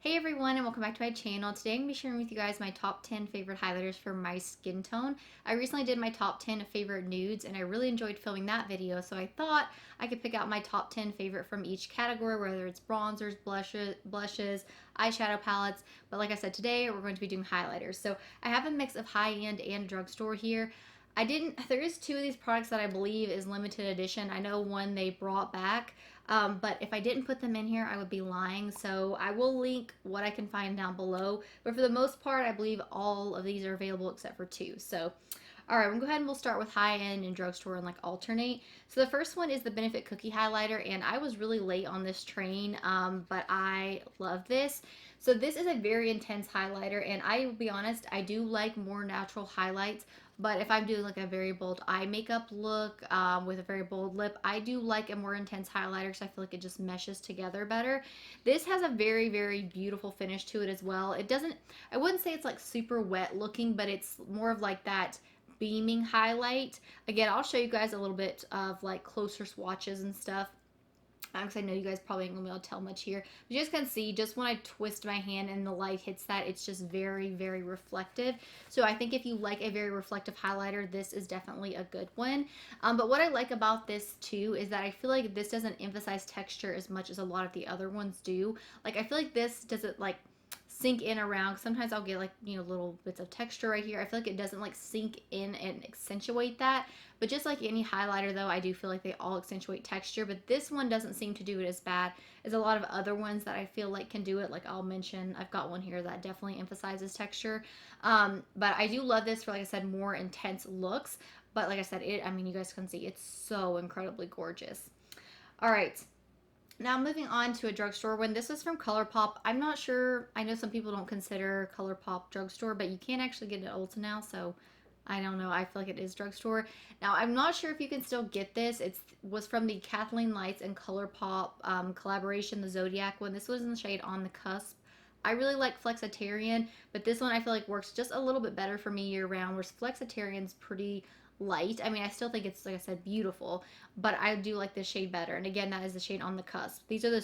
Hey everyone, and welcome back to my channel. Today I'm going to be sharing with you guys my top 10 favorite highlighters for my skin tone. I recently did my top 10 favorite nudes and I really enjoyed filming that video, so I thought I could pick out my top 10 favorite from each category, whether it's bronzers, blushes, eyeshadow palettes. But like I said, today we're going to be doing highlighters. So I have a mix of high-end and drugstore here. There is two of these products that I believe is limited edition. I know one they brought back, but if I didn't put them in here, I would be lying. So I will link what I can find down below. But for the most part, I believe all of these are available except for two. So, all right, we'll go ahead and we'll start with high end and drugstore and like alternate. So the first one is the Benefit Cookie Highlighter, and I was really late on this train, but I love this. So this is a very intense highlighter, and I will be honest, I do like more natural highlights. But if I'm doing like a very bold eye makeup look with a very bold lip, I do like a more intense highlighter because I feel like it just meshes together better. This has a very, very beautiful finish to it as well. It doesn't, I wouldn't say it's like super wet looking, but it's more of like that beaming highlight. Again, I'll show you guys a little bit of like closer swatches and stuff, because I know you guys probably ain't gonna be able to tell much here. But you guys can see just when I twist my hand and the light hits that, it's just very, very reflective. So I think if you like a very reflective highlighter, this is definitely a good one. But what I like about this too is that I feel like this doesn't emphasize texture as much as a lot of the other ones do. Like I feel like this doesn't like sink in around. Sometimes I'll get like, you know, little bits of texture right here. I feel like it doesn't like sink in and accentuate that. But just like any highlighter though, I do feel like they all accentuate texture. But this one doesn't seem to do it as bad as a lot of other ones that I feel like can do it. Like I'll mention, I've got one here that definitely emphasizes texture. But I do love this for, like I said, more intense looks. But like I said, I mean, you guys can see it's so incredibly gorgeous. All right. Now moving on to a drugstore one. This is from Colourpop. I'm not sure. I know some people don't consider Colourpop drugstore, but you can actually get it at Ulta now, so I don't know. I feel like it is drugstore. Now I'm not sure if you can still get this. It was from the Kathleen Lights and Colourpop collaboration, the Zodiac one. This was in the shade On the Cusp. I really like Flexitarian, but this one I feel like works just a little bit better for me year round, whereas Flexitarian's pretty light. I mean, I still think it's, like I said, beautiful, but I do like this shade better. And again, that is the shade On the Cusp. These are the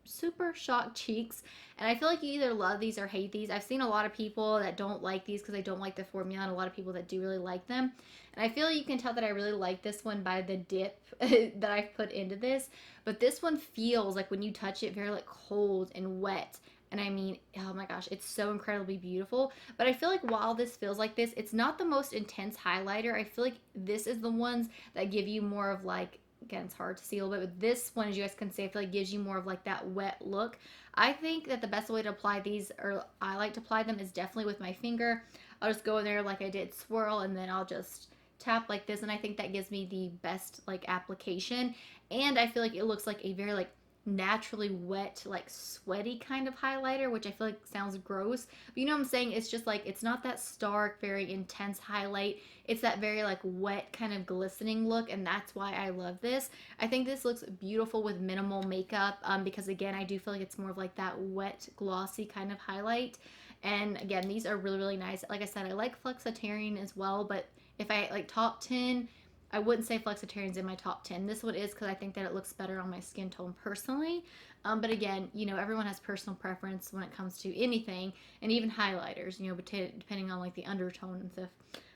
super shock cheeks, and I feel like you either love these or hate these. I've seen a lot of people that don't like these because they don't like the formula, and a lot of people that do really like them. And I feel you can tell that I really like this one by the dip that I've put into this. But this one feels like when you touch it very like cold and wet. And I mean, oh my gosh, it's so incredibly beautiful. But I feel like while this feels like this, it's not the most intense highlighter. I feel like this is the ones that give you more of like, again, it's hard to see a little bit, but this one, as you guys can see, I feel like gives you more of like that wet look. I think that the best way to apply these, or I like to apply them, is definitely with my finger. I'll just go in there like I did, swirl, and then I'll just tap like this, and I think that gives me the best like application. And I feel like it looks like a very like naturally wet, like sweaty kind of highlighter, which I feel like sounds gross, but you know what I'm saying. It's just like, it's not that stark, very intense highlight. It's that very like wet kind of glistening look, and that's why I love this. I think this looks beautiful with minimal makeup, because again, I do feel like it's more of like that wet, glossy kind of highlight. And again, these are really, really nice. Like I said, I like Flexitarian as well, but if I like top 10, I wouldn't say Flexitarian's in my top 10. This one is because I think that it looks better on my skin tone personally. But again, you know, everyone has personal preference when it comes to anything, and even highlighters, you know, depending on like the undertone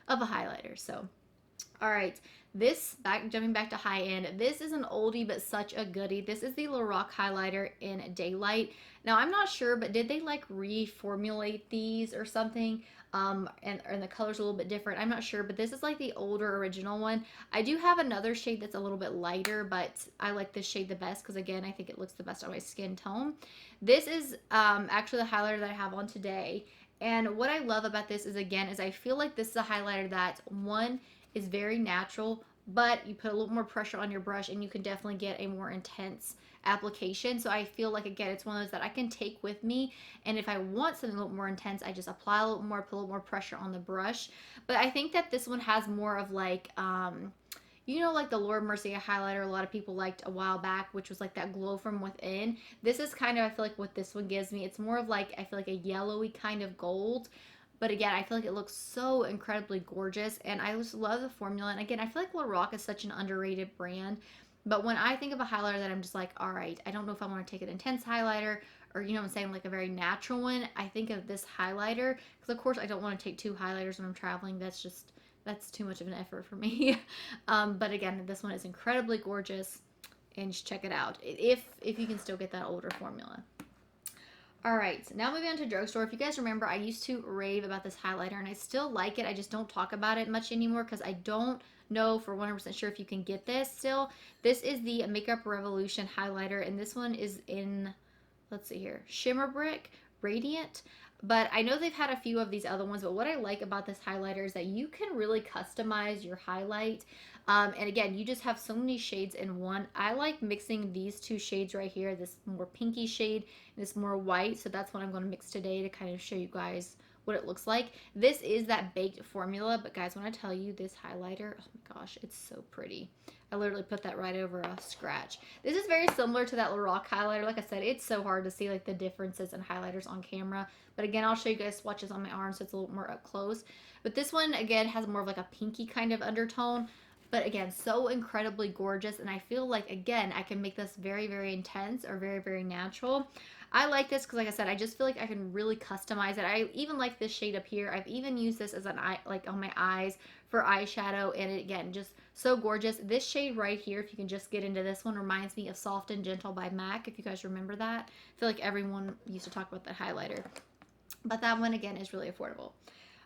of a highlighter. So, all right, jumping back to high end, this is an oldie but such a goodie. This is the Lorac highlighter in Daylight. Now, I'm not sure, but did they like reformulate these or something? And the color's a little bit different. I'm not sure, but this is like the older original one. I do have another shade that's a little bit lighter, but I like this shade the best because again, I think it looks the best on my skin tone. This is actually the highlighter that I have on today. And what I love about this is, again, is I feel like this is a highlighter that, one, is very natural, but you put a little more pressure on your brush and you can definitely get a more intense application. So I feel like, again, it's one of those that I can take with me, and if I want something a little more intense, I just apply a little more, put a little more pressure on the brush. But I think that this one has more of like, you know, like the Laura Mercier highlighter a lot of people liked a while back, which was like that glow from within. This is kind of, I feel like, what this one gives me. It's more of like, I feel like a yellowy kind of gold. But again, I feel like it looks so incredibly gorgeous, and I just love the formula. And again, I feel like Lorac is such an underrated brand. But when I think of a highlighter that I'm just like, all right, I don't know if I want to take an intense highlighter or you know what I'm saying, like a very natural one, I think of this highlighter. Because of course I don't want to take 2 highlighters when I'm traveling. That's too much of an effort for me. But again, this one is incredibly gorgeous, and just check it out if you can still get that older formula. All right, so now moving on to drugstore. If you guys remember, I used to rave about this highlighter, and I still like it. I just don't talk about it much anymore because I don't know for 100% sure if you can get this still. This is the Makeup Revolution highlighter, and this one is in, let's see here, Shimmer Brick Radiant. But I know they've had a few of these other ones, but what I like about this highlighter is that you can really customize your highlight. And again, you just have so many shades in one. I like mixing these 2 shades right here, this more pinky shade and this more white. So that's what I'm going to mix today to kind of show you guys what it looks like. This is that baked formula, but guys, when I tell you this highlighter, oh my gosh, it's so pretty. I literally put that right over a scratch. This is very similar to that Lorac highlighter. Like I said, it's so hard to see like the differences in highlighters on camera. But again, I'll show you guys swatches on my arm so it's a little more up close. But this one, again, has more of like a pinky kind of undertone. But again, so incredibly gorgeous. And I feel like, again, I can make this very, very intense or very, very natural. I like this because, like I said, I just feel like I can really customize it. I even like this shade up here. I've even used this as an eye, like on my eyes for eyeshadow. And it, again, just so gorgeous. This shade right here, if you can just get into this one, reminds me of Soft and Gentle by MAC, if you guys remember that. I feel like everyone used to talk about that highlighter. But that one, again, is really affordable.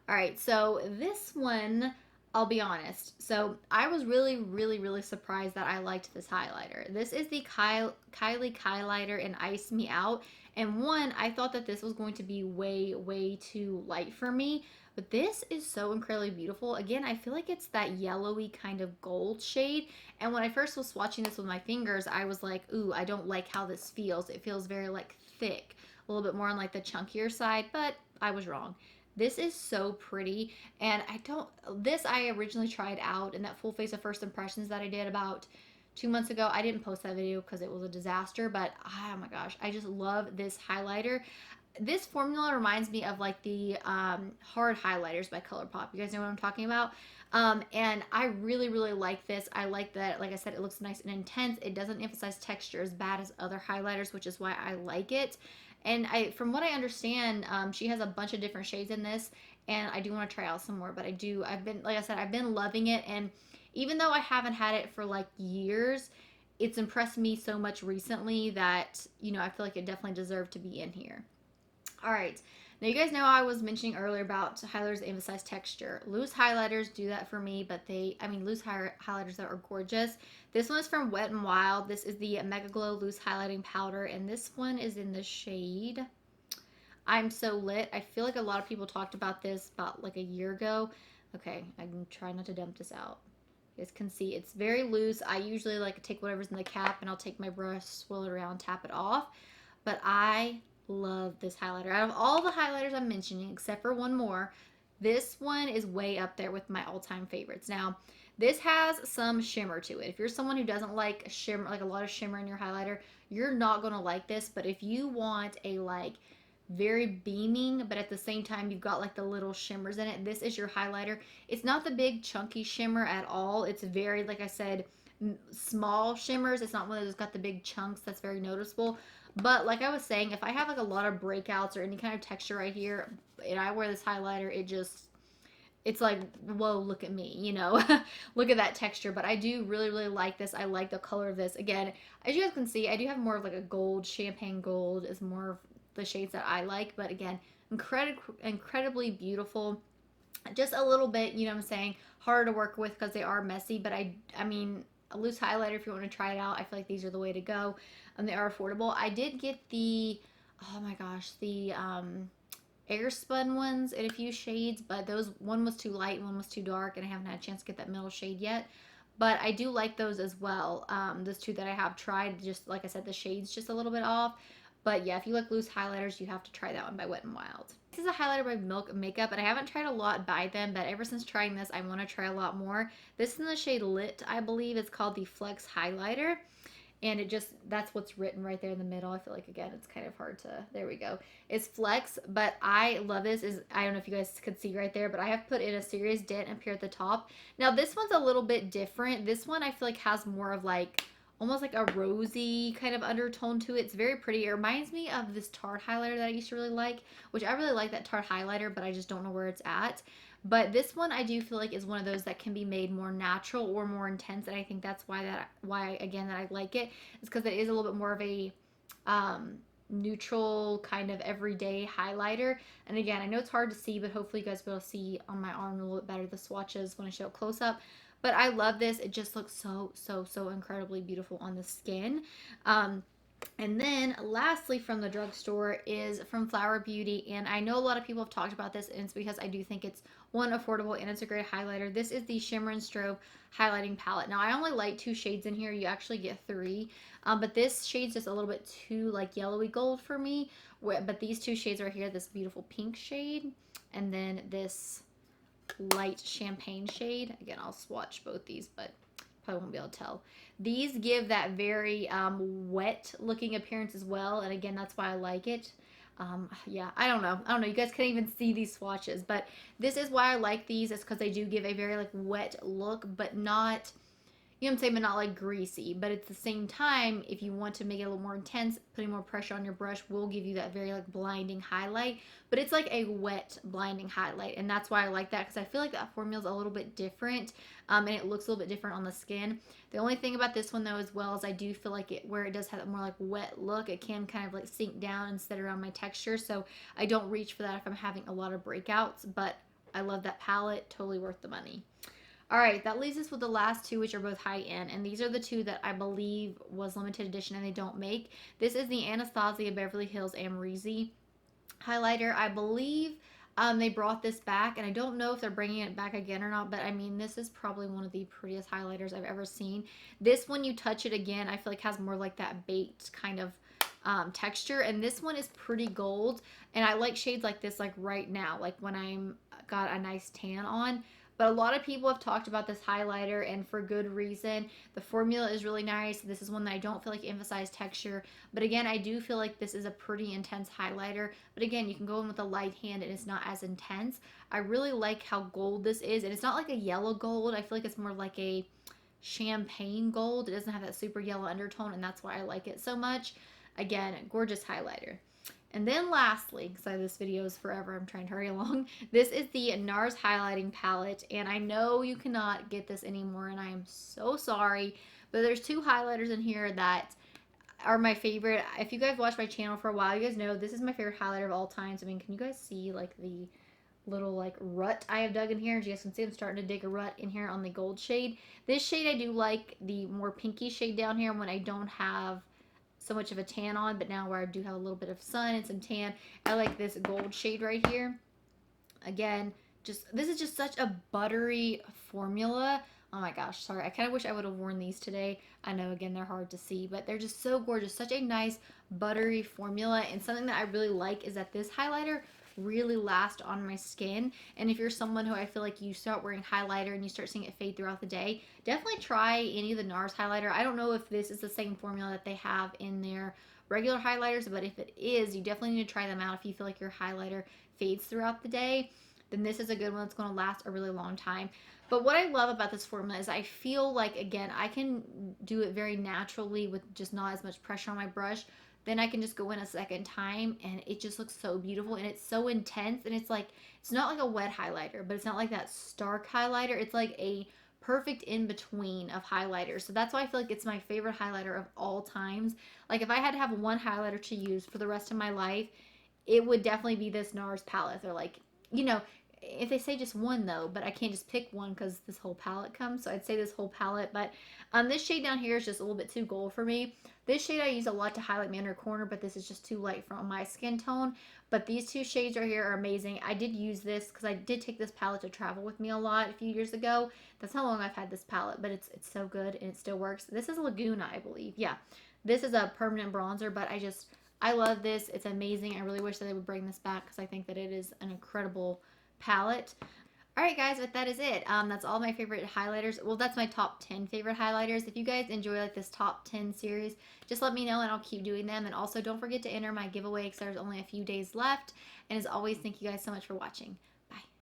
All right, so this one, I'll be honest. So I was really, really, really surprised that I liked this highlighter. This is the Kylie Highlighter in Ice Me Out. And one, I thought that this was going to be way, way too light for me. But this is so incredibly beautiful. Again, I feel like it's that yellowy kind of gold shade. And when I first was swatching this with my fingers, I was like, ooh, I don't like how this feels. It feels very like thick, a little bit more on like the chunkier side, but I was wrong. This is so pretty, and I originally tried out in that full face of first impressions that I did about 2 months ago. I didn't post that video because it was a disaster, but oh my gosh, I just love this highlighter. This formula reminds me of like the hard highlighters by Colourpop. You guys know what I'm talking about? And I really, really like this. I like that, like I said, it looks nice and intense. It doesn't emphasize texture as bad as other highlighters, which is why I like it. And from what I understand, she has a bunch of different shades in this, and I do want to try out some more, but like I said, I've been loving it. And even though I haven't had it for like years, it's impressed me so much recently that, you know, I feel like it definitely deserved to be in here. All right. Now, you guys know I was mentioning earlier about highlighters that emphasize texture. Loose highlighters do that for me, but loose highlighters that are gorgeous. This one is from Wet n Wild. This is the Mega Glow Loose Highlighting Powder, and this one is in the shade I'm So Lit. I feel like a lot of people talked about this about like a year ago. Okay, I'm trying not to dump this out. You guys can see it's very loose. I usually like take whatever's in the cap, and I'll take my brush, swirl it around, tap it off. But I love this highlighter. Out of all the highlighters I'm mentioning, except for one more, this one is way up there with my all-time favorites. Now, this has some shimmer to it. If you're someone who doesn't like shimmer, like a lot of shimmer in your highlighter, you're not going to like this. But if you want a like very beaming, but at the same time you've got like the little shimmers in it, this is your highlighter. It's not the big chunky shimmer at all. It's very, like I said, small shimmers. It's not one that's got the big chunks that's very noticeable. But like I was saying, if I have like a lot of breakouts or any kind of texture right here and I wear this highlighter, it's like, whoa, look at me, you know. Look at that texture. But I do really, really like this. I like the color of this. Again, as you guys can see, I do have more of like a gold. Champagne gold is more of the shades that I like. But again, incredibly beautiful. Just a little bit, you know what I'm saying, harder to work with because they are messy. But I mean, a loose highlighter, if you want to try it out, I feel like these are the way to go. They are affordable. I did get the, oh my gosh, the air spun ones in a few shades, but one was too light and one was too dark, and I haven't had a chance to get that middle shade yet. But I do like those as well. Those two that I have tried, just like I said, the shade's just a little bit off. But yeah, if you like loose highlighters, you have to try that one by Wet n Wild. This is a highlighter by Milk Makeup, and I haven't tried a lot by them, but ever since trying this, I want to try a lot more. This is in the shade Lit, I believe. It's called the Flex Highlighter. And that's what's written right there in the middle. I feel like, again, it's kind of hard to, there we go. It's Flex, but I love this. I don't know if you guys could see right there, but I have put in a serious dent up here at the top. Now, this one's a little bit different. This one I feel like has more of like almost like a rosy kind of undertone to it. It's very pretty. It reminds me of this Tarte highlighter that I used to really like, which I really like that Tarte highlighter, but I just don't know where it's at. But this one I do feel like is one of those that can be made more natural or more intense, and I think that's why again that I like it, is because it is a little bit more of a neutral kind of everyday highlighter. And again, I know it's hard to see, but hopefully you guys will be able to see on my arm a little bit better the swatches when I show it close up. But I love this. It just looks so incredibly beautiful on the skin. And then lastly from the drugstore is from Flower Beauty, and I know a lot of people have talked about this, and it's because I do think it's one, affordable, and it's a great highlighter. This is the Shimmer and Strobe highlighting palette. Now I only like 2 shades in here. You actually get 3, but this shade's just a little bit too like yellowy gold for me. But these 2 shades right here, this beautiful pink shade, and then this light champagne shade. Again, I'll swatch both these, but probably won't be able to tell. These give that very wet looking appearance as well, and again, that's why I like it. Yeah, I don't know. You guys can't even see these swatches, but this is why I like these. It's because they do give a very like wet look, but not, you know what I'm saying, but not like greasy. But at the same time, if you want to make it a little more intense, putting more pressure on your brush will give you that very like blinding highlight. But it's like a wet blinding highlight, and that's why I like that, because I feel like that formula is a little bit different, and it looks a little bit different on the skin. The only thing about this one though as well is I do feel like where it does have a more like wet look, it can kind of like sink down and sit around my texture. So I don't reach for that if I'm having a lot of breakouts, but I love that palette. Totally worth the money. All right, that leaves us with the last 2, which are both high-end, and these are the 2 that I believe was limited edition and they don't make. This is the Anastasia Beverly Hills Amrezy highlighter. I believe they brought this back, and I don't know if they're bringing it back again or not, but I mean, this is probably one of the prettiest highlighters I've ever seen. This, when you touch it again, I feel like has more like that baked kind of texture, and this one is pretty gold, and I like shades like this like right now, like when I'm got a nice tan on. But a lot of people have talked about this highlighter, and for good reason. The formula is really nice. This is one that I don't feel like emphasized texture. But again, I do feel like this is a pretty intense highlighter. But again, you can go in with a light hand and it's not as intense. I really like how gold this is. And it's not like a yellow gold. I feel like it's more like a champagne gold. It doesn't have that super yellow undertone, and that's why I like it so much. Again, gorgeous highlighter. And then lastly, because this video is forever, I'm trying to hurry along, this is the Nars highlighting palette, and I know you cannot get this anymore, and I am so sorry, but there's 2 highlighters in here that are my favorite. If you guys watch my channel for a while, you guys know this is my favorite highlighter of all times. I mean, can you guys see like the little like rut I have dug in here? As you guys can see, I'm starting to dig a rut in here on the gold shade. This shade I do like the more pinky shade down here when I don't have so much of a tan on, but now where I do have a little bit of sun and some tan, I like this gold shade right here. Again, this is just such a buttery formula. Oh my gosh, sorry. I kind of wish I would have worn these today. I know, again, they're hard to see, but they're just so gorgeous. Such a nice buttery formula, and something that I really like is that this highlighter really last on my skin. And if you're someone who I feel like you start wearing highlighter and you start seeing it fade throughout the day, definitely try any of the Nars highlighter. I don't know if this is the same formula that they have in their regular highlighters, but if it is, you definitely need to try them out. If you feel like your highlighter fades throughout the day, then this is a good one that's going to last a really long time. But what I love about this formula is I feel like, again, I can do it very naturally with just not as much pressure on my brush. Then I can just go in a second time, and it just looks so beautiful, and it's so intense, and it's like, it's not like a wet highlighter, but it's not like that stark highlighter. It's like a perfect in between of highlighters. So that's why I feel like it's my favorite highlighter of all times. Like if I had to have one highlighter to use for the rest of my life, it would definitely be this Nars palette. They're like, you know, if they say just one though, but I can't just pick one because this whole palette comes, so I'd say this whole palette. But this shade down here is just a little bit too gold for me. This shade I use a lot to highlight my inner corner, but this is just too light for my skin tone. But these 2 shades right here are amazing. I did use this because I did take this palette to travel with me a lot a few years ago. That's how long I've had this palette, but it's so good and it still works. This is Laguna, I believe. Yeah, this is a permanent bronzer, but I love this. It's amazing. I really wish that they would bring this back because I think that it is an incredible palette. Alright guys, but that is it. That's all my favorite highlighters. Well, that's my top 10 favorite highlighters. If you guys enjoy like this top 10 series, just let me know and I'll keep doing them. And also don't forget to enter my giveaway because there's only a few days left. And as always, thank you guys so much for watching.